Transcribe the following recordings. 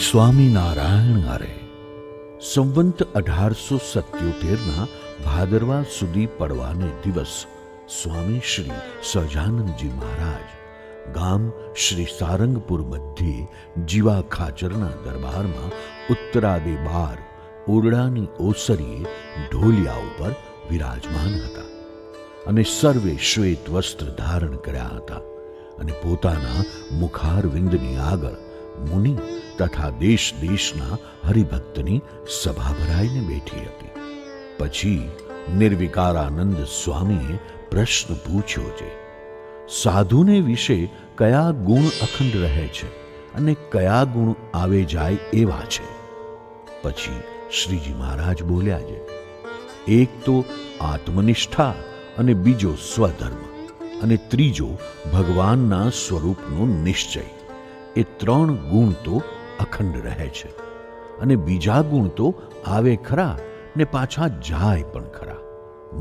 સ્વામિનારાયણ હરે. સંવંત 1877ના ભાદરવા સુધી પડવાને દિવસ સ્વામી શ્રી સહજાનંદજી મહારાજ ગામ શ્રી સારંગપુર મધ્યે જીવા ખાચરના દરબારમાં ઉત્તરાદે 12 ઓરડાની ઓસરીએ ઢોલિયા ઉપર વિરાજમાન હતા અને સર્વે શ્વેત વસ્ત્ર ધારણ કર્યા હતા અને પોતાના મુખારવિંદની આગળ મુનિ તથા દેશ દેશના હરિભક્તની સભા ભરાઈને બેઠી હતી. પછી નિર્વિકારાનંદ સ્વામીએ પ્રશ્ન પૂછ્યો છે, સાધુને વિશે કયા ગુણ અખંડ રહે છે અને કયા ગુણ આવે જાય એવા છે? પછી શ્રીજી મહારાજ બોલ્યા છે, એક તો આત્મનિષ્ઠા અને બીજો સ્વધર્મ અને ત્રીજો ભગવાનના સ્વરૂપનો નિશ્ચય. એ 3 ગુણ તો અખંડ રહે છે અને બીજા ગુણ તો આવે ખરા ને પાછા જાય પણ ખરા.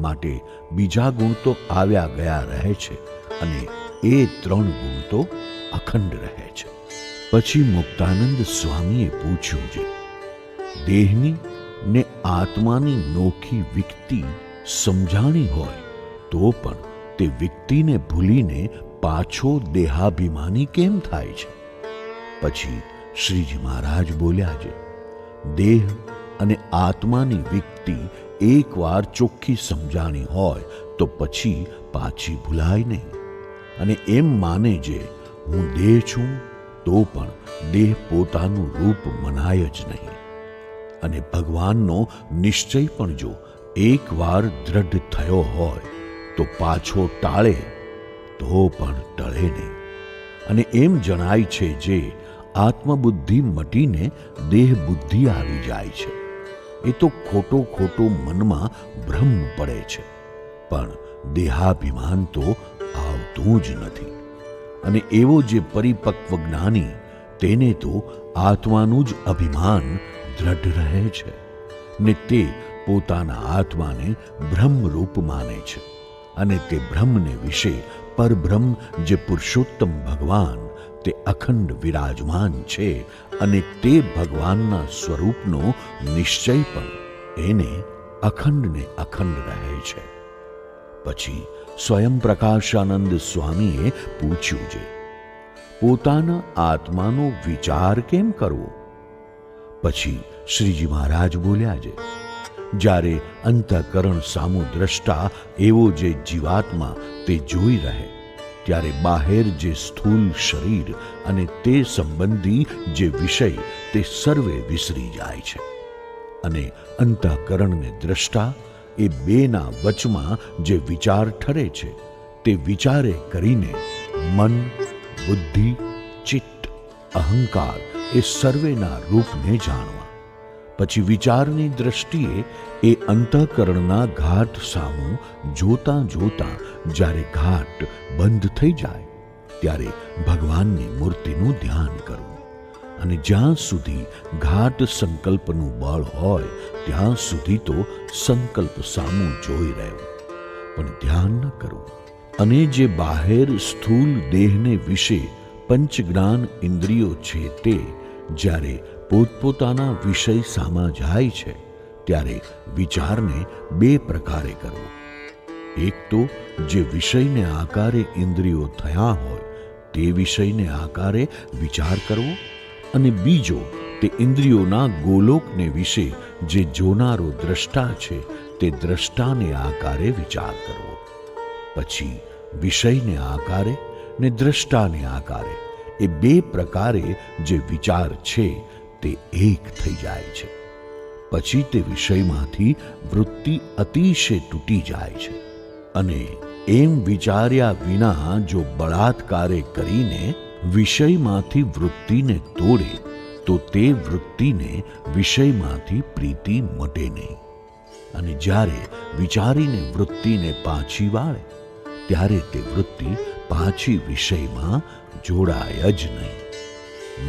માટે બીજા ગુણ તો આવ્યા ગયા રહે છે અને એ 3 ગુણ તો અખંડ રહે છે. પછી મુક્તાનંદ સ્વામીએ પૂછ્યું છે, દેહની ને આત્માની નોખી વિકતિ સમજાણી હોય તો પણ તે વિકતિને ભૂલીને પાછો દેહાભિમાની કેમ થાય છે? પછી શ્રીજી મહારાજ બોલ્યા છે, દેહ અને આત્માની વિકતિ એકવાર ચોખ્ખી સમજાણી હોય તો પછી પાછી ભૂલાય નહીં. અને એમ માને છે, હું દેહ છું તો પણ દેહ પોતાનું રૂપ મનાય જ નહીં. અને ભગવાનનો નિશ્ચય પણ જો એકવાર દ્રઢ થયો હોય તો પાછો ટાળે તો પણ ટળે નહીં. અને એમ જણાય છે, જે આત્મબુદ્ધિ મટીને દેહ બુદ્ધિ આવી જાય છે એ તો ખોટો ખોટો મનમાં ભ્રમ પડે છે, પણ દેહાભિમાન તો આવતું જ નથી. અને એવો જે પરિપક્વ જ્ઞાની, તેને તો આત્માનું જ અભિમાન દ્રઢ રહે છે ને તે પોતાના આત્માને બ્રહ્મરૂપ માને છે. અને તે બ્રહ્મને વિશે પરબ્રહ્મ જે પુરુષોત્તમ ભગવાન તે અખંડ વિરાજમાન છે અને તે ભગવાનના સ્વરૂપનો નિશ્ચય પણ એને અખંડ ને અખંડ રહે છે. પછી સ્વયં પ્રકાશાનંદ સ્વામીએ પૂછ્યું છે, પોતાના આત્માનો વિચાર કેમ કરવો? પછી શ્રીજી મહારાજ બોલ્યા છે, જ્યારે અંતઃકરણ સામુ દ્રષ્ટા એવો જે જીવાત્મા તે જોઈ રહે ત્યારે બહાર જે સ્થૂલ શરીર અને તે સંબંધી જે વિષય તે સર્વે વિસરી જાય છે. અને અંતઃકરણને દ્રષ્ટા એ બેના વચમાં જે વિચાર ઠરે છે તે વિચારે કરીને મન, બુદ્ધિ, ચિત્ત, અહંકાર એ સર્વેના રૂપને જાણવા. પછી વિચારની દ્રષ્ટિએ એ અંતઃકરણના ઘાટ સામું જોતા જોતા જ્યારે ઘાટ બંધ થઈ જાય ત્યારે ભગવાનની મૂર્તિનું ધ્યાન કરવું. અને જ્યાં સુધી ઘાટ સંકલ્પનું બળ હોય ત્યાં સુધી તો સંકલ્પ સામું જોઈ રહેવું, પણ ધ્યાન ન કરવું. અને જે બહાર સ્થૂલ દેહને વિશે પંચજ્ઞાન ઇન્દ્રિયો છે તે જ્યારે પોતપોતાના વિષય સામા જાય છે ત્યારે વિચારને 2 પ્રકારે કરવો. એક તો જે વિષયને આકારે ઇન્દ્રિયો થયા હોય તે વિષયને આકારે વિચાર કરવો, અને બીજો તે ઇન્દ્રિયોના ગોલોકને વિશે જે જોનારો દ્રષ્ટા છે તે દ્રષ્ટાને આકારે વિચાર કરવો. પછી વિષયને આકારે ને દ્રષ્ટાને આકારે એ 2 પ્રકારે જે વિચાર છે તે એક થઈ જાય છે. પછી તે વિષયમાંથી વૃત્તિ અતિશય તૂટી જાય છે. અને એમ વિચાર્યા વિના જો બળાત્કારે કરીને વિષયમાંથી વૃત્તિને તોડે તો તે વૃત્તિને વિષયમાંથી પ્રીતિ મટે નહીં. અને જ્યારે વિચારીને વૃત્તિને પાછી વાળે ત્યારે તે વૃત્તિ પાછી વિષયમાં જોડાય જ નહીં.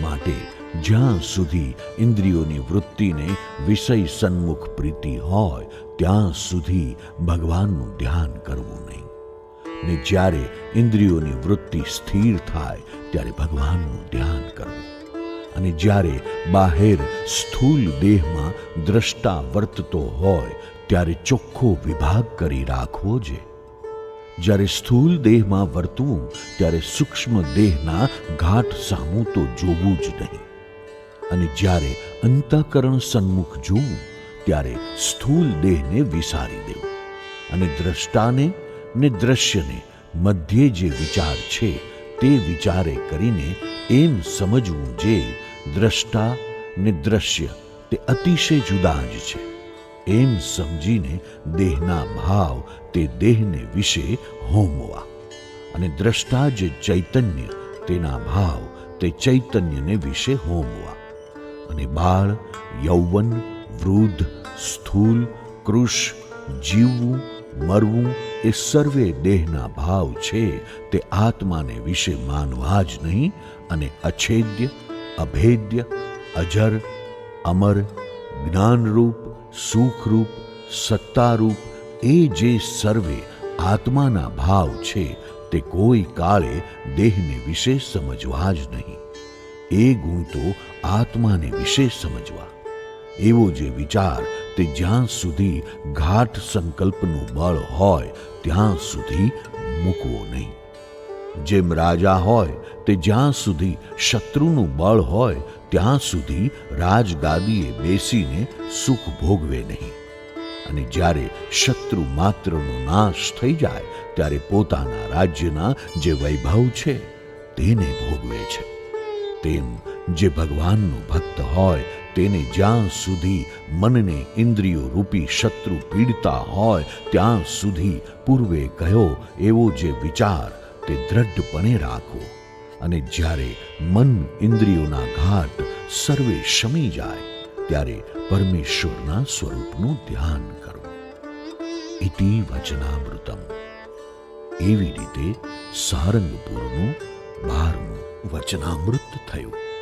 માટે જ્યાં સુધી ઇન્દ્રિયોની વૃત્તિને વિષય સન્મુખ પ્રીતિ હોય ત્યાં સુધી ભગવાનનું ધ્યાન કરવું નહીં. ને જ્યારે ઇન્દ્રિયોની વૃત્તિ સ્થિર થાય ત્યારે ભગવાનનું ધ્યાન કરવું. અને જ્યારે બાહેર સ્થૂલ દેહમાં દ્રષ્ટા વર્તતો હોય ત્યારે ચોખ્ખો વિભાગ કરી રાખવો છે. જ્યારે સ્થૂલ દેહમાં વર્તવું ત્યારે સૂક્ષ્મ દેહના ઘાટ સામું તો જોવું જ નહીં. અને જ્યારે અંતઃકરણ સન્મુખ જોવું ત્યારે સ્થૂલ દેહને વિસારી દેવું અને દ્રષ્ટાને ને દ્રશ્યને મધ્યે જે વિચાર છે તે વિચારે કરીને એમ સમજવું જે દ્રષ્ટા ને દ્રશ્ય તે અતિશય જુદા જ છે એમ સમજીને દેહના ભાવ તે દેહને વિશે હોમવા અને દ્રષ્ટા જે ચૈતન્ય તેના ભાવ તે ચૈતન્યને વિશે હોમવા અને બાળ, યૌવન, વૃદ્ધ, સ્થૂલ, કૃશ, જીવવું, મરવું એ સર્વે દેહના ભાવ છે તે આત્માને વિશે માનવા જ નહીં અને અછેદ્ય, અભેદ્ય, અજર, અમર, જ્ઞાનરૂપ, સુખરૂપ, સત્તારૂપ એ જે સર્વે આત્માના ભાવ છે તે કોઈ કાળે દેહને વિશે સમજવા જ નહીં. એ ગુણ તો આત્માને વિશે સમજવા. એવો જે વિચાર તે જ્યાં સુધી ઘાટ સંકલ્પનું બળ હોય ત્યાં સુધી મૂકવો નહીં. જેમ રાજા હોય તે જ્યાં સુધી શત્રુનું બળ હોય ત્યાં સુધી રાજગાદીએ બેસીને સુખ ભોગવે નહીં. અને જ્યારે શત્રુ માત્રનો નાશ થઈ જાય ત્યારે પોતાના રાજ્યના જે વૈભવ છે તેને ભોગવે છે. તેમ જે ભગવાનનો ભક્ત હોય તેને જ્યાં સુધી મનને ઇન્દ્રિયો રૂપી શત્રુ પીડતા હોય ત્યાં સુધી પૂર્વે કહ્યો એવો જે વિચાર તે દ્રઢપણે રાખવો અને જ્યારે મન ઇન્દ્રિયોના ઘાટ સર્વે શમી જાય ત્યારે પરમેશ્વરના સ્વરૂપનું ધ્યાન કરવું. ઇતિ વચનામૃતમ. એવી રીતે સારંગપુરનું 12મું વચનામૃત થયું.